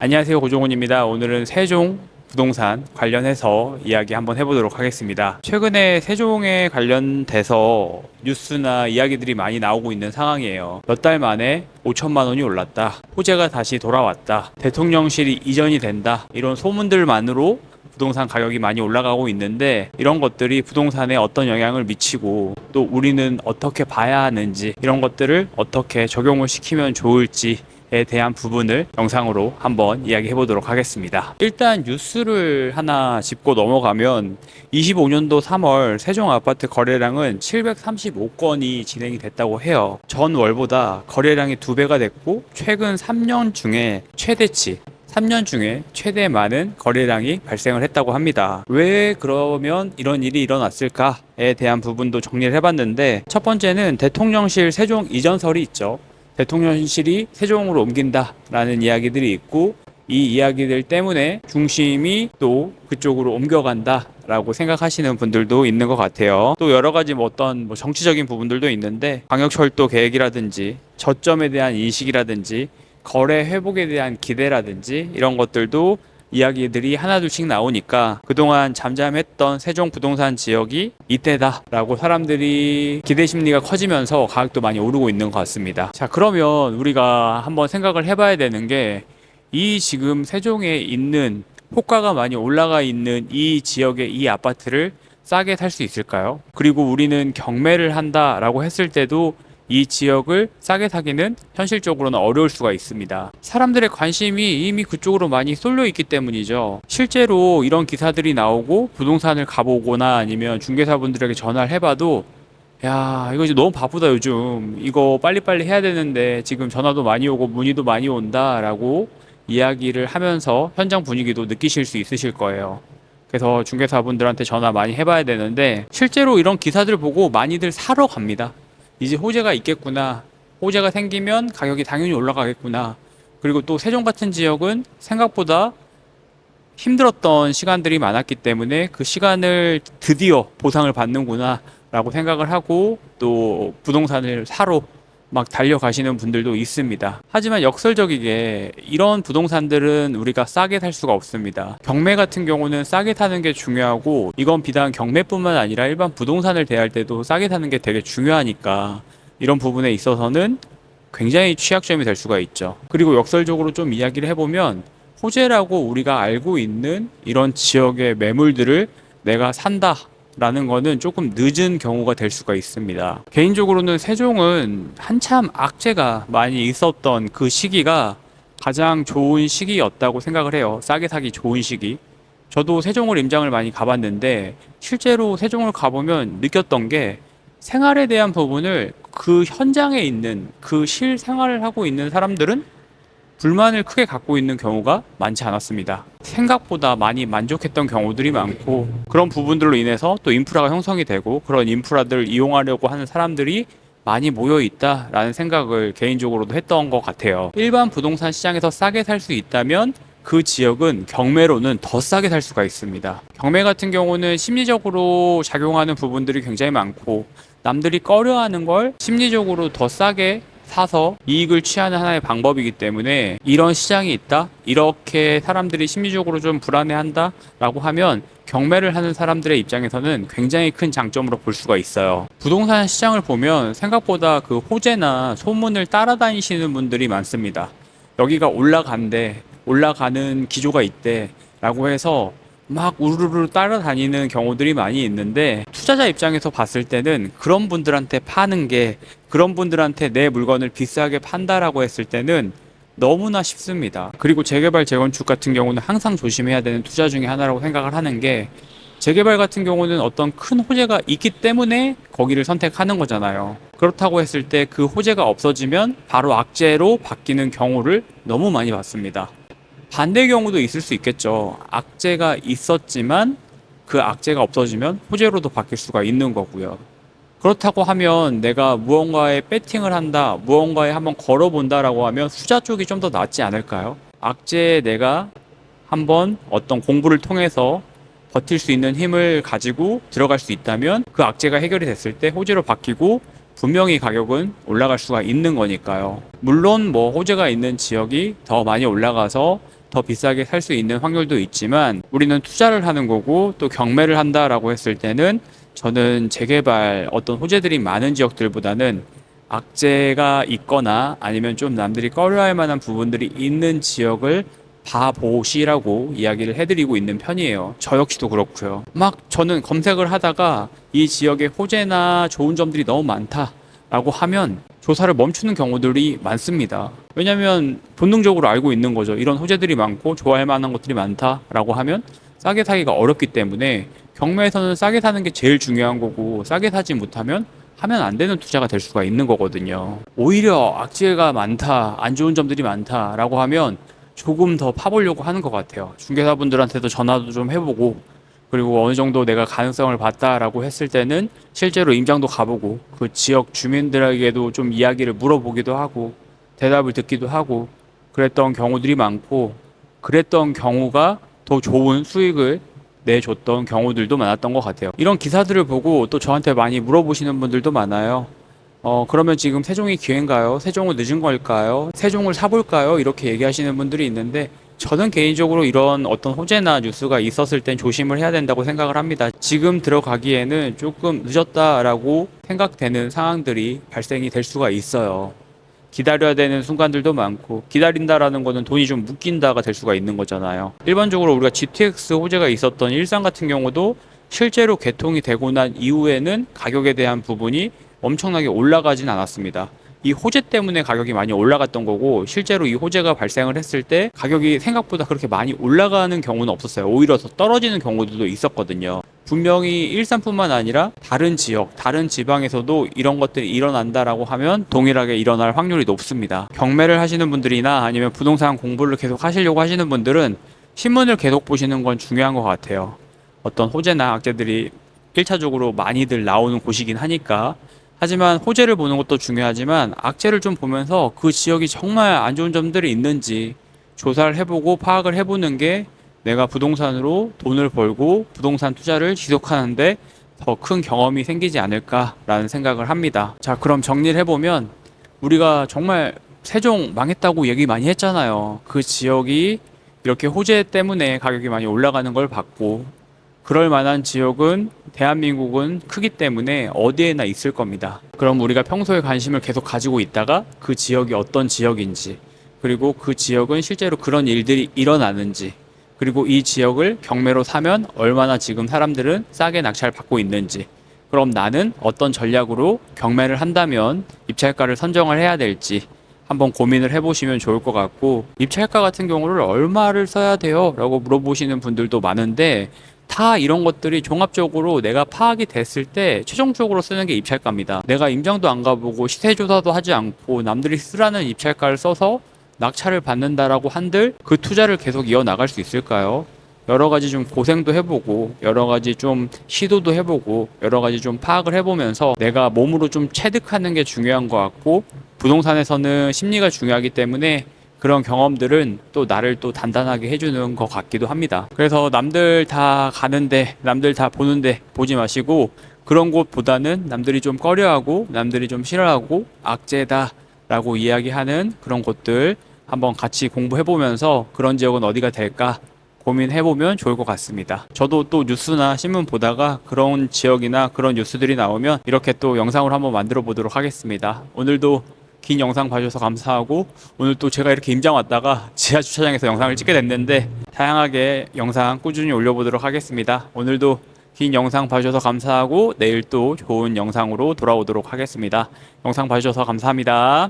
안녕하세요, 고종훈입니다. 오늘은 세종 부동산 관련해서 이야기 한번 해보도록 하겠습니다. 최근에 세종에 관련돼서 뉴스나 이야기들이 많이 나오고 있는 상황이에요. 몇 달 만에 5천만 원이 올랐다. 호재가 다시 돌아왔다. 대통령실이 이전이 된다. 이런 소문들만으로 부동산 가격이 많이 올라가고 있는데, 이런 것들이 부동산에 어떤 영향을 미치고 또 우리는 어떻게 봐야 하는지, 이런 것들을 어떻게 적용을 시키면 좋을지 에 대한 부분을 영상으로 한번 이야기해 보도록 하겠습니다. 일단 뉴스를 하나 짚고 넘어가면 25년도 3월 세종 아파트 거래량은 735건이 진행이 됐다고 해요. 전월보다 거래량이 2배가 됐고, 최근 3년 중에 최대치, 3년 중에 최대 많은 거래량이 발생을 했다고 합니다. 왜 그러면 이런 일이 일어났을까에 대한 부분도 정리를 해봤는데, 첫 번째는 대통령실 세종 이전설이 있죠. 대통령실이 세종으로 옮긴다라는 이야기들이 있고, 이 이야기들 때문에 중심이 또 그쪽으로 옮겨간다라고 생각하시는 분들도 있는 것 같아요. 또 여러 가지 어떤 정치적인 부분들도 있는데, 광역철도 계획이라든지 저점에 대한 인식이라든지 거래 회복에 대한 기대라든지 이런 것들도 이야기들이 하나둘씩 나오니까 그동안 잠잠했던 세종 부동산 지역이 이때다라고 사람들이 기대 심리가 커지면서 가격도 많이 오르고 있는 것 같습니다. 자, 그러면 우리가 한번 생각을 해봐야 되는 게, 이 지금 세종에 있는 호가가 많이 올라가 있는 이 지역의 이 아파트를 싸게 살 수 있을까요? 그리고 우리는 경매를 한다라고 했을 때도 이 지역을 싸게 사기는 현실적으로는 어려울 수가 있습니다. 사람들의 관심이 이미 그쪽으로 많이 쏠려 있기 때문이죠. 실제로 이런 기사들이 나오고 부동산을 가보거나 아니면 중개사분들에게 전화를 해봐도, 야, 이거 이제 너무 바쁘다 요즘, 이거 빨리빨리 해야 되는데 지금 전화도 많이 오고 문의도 많이 온다 라고 이야기를 하면서 현장 분위기도 느끼실 수 있으실 거예요. 그래서 중개사분들한테 전화 많이 해봐야 되는데, 실제로 이런 기사들 보고 많이들 사러 갑니다. 이제 호재가 있겠구나, 호재가 생기면 가격이 당연히 올라가겠구나, 그리고 또 세종 같은 지역은 생각보다 힘들었던 시간들이 많았기 때문에 그 시간을 드디어 보상을 받는구나 라고 생각을 하고 또 부동산을 사러 막 달려가시는 분들도 있습니다. 하지만 역설적이게 이런 부동산들은 우리가 싸게 살 수가 없습니다. 경매 같은 경우는 싸게 사는 게 중요하고, 이건 비단 경매뿐만 아니라 일반 부동산을 대할 때도 싸게 사는 게 되게 중요하니까 이런 부분에 있어서는 굉장히 취약점이 될 수가 있죠. 그리고 역설적으로 좀 이야기를 해보면, 호재라고 우리가 알고 있는 이런 지역의 매물들을 내가 산다 라는 거는 조금 늦은 경우가 될 수가 있습니다. 개인적으로는 세종은 한참 악재가 많이 있었던 그 시기가 가장 좋은 시기였다고 생각을 해요. 싸게 사기 좋은 시기. 저도 세종을 임장을 많이 가봤는데, 실제로 세종을 가보면 느꼈던 게, 생활에 대한 부분을 그 현장에 있는 그 실생활을 하고 있는 사람들은 불만을 크게 갖고 있는 경우가 많지 않았습니다. 생각보다 많이 만족했던 경우들이 많고, 그런 부분들로 인해서 또 인프라가 형성이 되고, 그런 인프라들을 이용하려고 하는 사람들이 많이 모여 있다라는 생각을 개인적으로도 했던 것 같아요. 일반 부동산 시장에서 싸게 살 수 있다면 그 지역은 경매로는 더 싸게 살 수가 있습니다. 경매 같은 경우는 심리적으로 작용하는 부분들이 굉장히 많고, 남들이 꺼려하는 걸 심리적으로 더 싸게 사서 이익을 취하는 하나의 방법이기 때문에, 이런 시장이 있다, 이렇게 사람들이 심리적으로 좀 불안해한다 라고 하면 경매를 하는 사람들의 입장에서는 굉장히 큰 장점으로 볼 수가 있어요. 부동산 시장을 보면 생각보다 그 호재나 소문을 따라다니시는 분들이 많습니다. 여기가 올라간대, 올라가는 기조가 있대 라고 해서 막 우르르 따라다니는 경우들이 많이 있는데, 투자자 입장에서 봤을 때는 그런 분들한테 파는 게, 그런 분들한테 내 물건을 비싸게 판다라고 했을 때는 너무나 쉽습니다. 그리고 재개발 재건축 같은 경우는 항상 조심해야 되는 투자 중에 하나라고 생각을 하는 게, 재개발 같은 경우는 어떤 큰 호재가 있기 때문에 거기를 선택하는 거잖아요. 그렇다고 했을 때 그 호재가 없어지면 바로 악재로 바뀌는 경우를 너무 많이 봤습니다. 반대 경우도 있을 수 있겠죠. 악재가 있었지만 그 악재가 없어지면 호재로도 바뀔 수가 있는 거고요. 그렇다고 하면 내가 무언가에 배팅을 한다, 무언가에 한번 걸어본다라고 하면 후자 쪽이 좀 더 낫지 않을까요? 악재에 내가 한번 어떤 공부를 통해서 버틸 수 있는 힘을 가지고 들어갈 수 있다면 그 악재가 해결이 됐을 때 호재로 바뀌고 분명히 가격은 올라갈 수가 있는 거니까요. 물론 호재가 있는 지역이 더 많이 올라가서 더 비싸게 살 수 있는 확률도 있지만 우리는 투자를 하는 거고 또 경매를 한다라고 했을 때는 저는 재개발 어떤 호재들이 많은 지역들보다는 악재가 있거나 아니면 좀 남들이 꺼려할 만한 부분들이 있는 지역을 봐보시라고 이야기를 해드리고 있는 편이에요. 저 역시도 그렇고요. 막 저는 검색을 하다가 이 지역에 호재나 좋은 점들이 너무 많다라고 하면 조사를 멈추는 경우들이 많습니다. 왜냐하면 본능적으로 알고 있는 거죠. 이런 호재들이 많고 좋아할 만한 것들이 많다라고 하면 싸게 사기가 어렵기 때문에 경매에서는 싸게 사는 게 제일 중요한 거고 싸게 사지 못하면 하면 안 되는 투자가 될 수가 있는 거거든요. 오히려 악재가 많다, 안 좋은 점들이 많다라고 하면 조금 더 파보려고 하는 것 같아요. 중개사분들한테도 전화도 좀 해보고 그리고 어느 정도 내가 가능성을 봤다라고 했을 때는 실제로 임장도 가보고 그 지역 주민들에게도 좀 이야기를 물어보기도 하고 대답을 듣기도 하고 그랬던 경우들이 많고 그랬던 경우가 더 좋은 수익을 내줬던 경우들도 많았던 것 같아요. 이런 기사들을 보고 또 저한테 많이 물어보시는 분들도 많아요. 그러면 지금 세종이 기회인가요? 세종은 늦은 걸까요? 세종을 사볼까요? 이렇게 얘기하시는 분들이 있는데 저는 개인적으로 이런 어떤 호재나 뉴스가 있었을 땐 조심을 해야 된다고 생각을 합니다. 지금 들어가기에는 조금 늦었다라고 생각되는 상황들이 발생이 될 수가 있어요. 기다려야 되는 순간들도 많고 기다린다라는 거는 돈이 좀 묶인다가 될 수가 있는 거잖아요. 일반적으로 우리가 GTX 호재가 있었던 일산 같은 경우도 실제로 개통이 되고 난 이후에는 가격에 대한 부분이 엄청나게 올라가진 않았습니다. 이 호재 때문에 가격이 많이 올라갔던 거고 실제로 이 호재가 발생을 했을 때 가격이 생각보다 그렇게 많이 올라가는 경우는 없었어요. 오히려 더 떨어지는 경우들도 있었거든요. 분명히 일산뿐만 아니라 다른 지역, 다른 지방에서도 이런 것들이 일어난다라고 하면 동일하게 일어날 확률이 높습니다. 경매를 하시는 분들이나 아니면 부동산 공부를 계속 하시려고 하시는 분들은 신문을 계속 보시는 건 중요한 것 같아요. 어떤 호재나 악재들이 1차적으로 많이들 나오는 곳이긴 하니까 하지만 호재를 보는 것도 중요하지만 악재를 좀 보면서 그 지역이 정말 안 좋은 점들이 있는지 조사를 해보고 파악을 해보는 게 내가 부동산으로 돈을 벌고 부동산 투자를 지속하는데 더 큰 경험이 생기지 않을까라는 생각을 합니다. 자, 그럼 정리를 해보면 우리가 정말 세종 망했다고 얘기 많이 했잖아요. 그 지역이 이렇게 호재 때문에 가격이 많이 올라가는 걸 봤고 그럴 만한 지역은 대한민국은 크기 때문에 어디에나 있을 겁니다. 그럼 우리가 평소에 관심을 계속 가지고 있다가 그 지역이 어떤 지역인지 그리고 그 지역은 실제로 그런 일들이 일어나는지 그리고 이 지역을 경매로 사면 얼마나 지금 사람들은 싸게 낙찰 받고 있는지 그럼 나는 어떤 전략으로 경매를 한다면 입찰가를 선정을 해야 될지 한번 고민을 해보시면 좋을 것 같고 입찰가 같은 경우를 얼마를 써야 돼요? 라고 물어보시는 분들도 많은데 다 이런 것들이 종합적으로 내가 파악이 됐을 때 최종적으로 쓰는 게 입찰가입니다. 내가 임장도 안 가보고 시세조사도 하지 않고 남들이 쓰라는 입찰가를 써서 낙찰을 받는다라고 한들 그 투자를 계속 이어나갈 수 있을까요? 여러 가지 좀 고생도 해보고 여러 가지 좀 시도도 해보고 여러 가지 좀 파악을 해보면서 내가 몸으로 좀 체득하는 게 중요한 것 같고 부동산에서는 심리가 중요하기 때문에 그런 경험들은 또 나를 또 단단하게 해주는 것 같기도 합니다. 그래서 남들 다 가는데 남들 다 보는데 보지 마시고 그런 곳보다는 남들이 좀 꺼려하고 남들이 좀 싫어하고 악재다 라고 이야기하는 그런 곳들 한번 같이 공부해보면서 그런 지역은 어디가 될까 고민해보면 좋을 것 같습니다. 저도 또 뉴스나 신문 보다가 그런 지역이나 그런 뉴스들이 나오면 이렇게 또 영상을 한번 만들어 보도록 하겠습니다. 오늘도 긴 영상 봐주셔서 감사하고 오늘 또 제가 이렇게 임장 왔다가 지하 주차장에서 영상을 찍게 됐는데 다양하게 영상 꾸준히 올려보도록 하겠습니다. 오늘도 긴 영상 봐주셔서 감사하고 내일 또 좋은 영상으로 돌아오도록 하겠습니다. 영상 봐주셔서 감사합니다.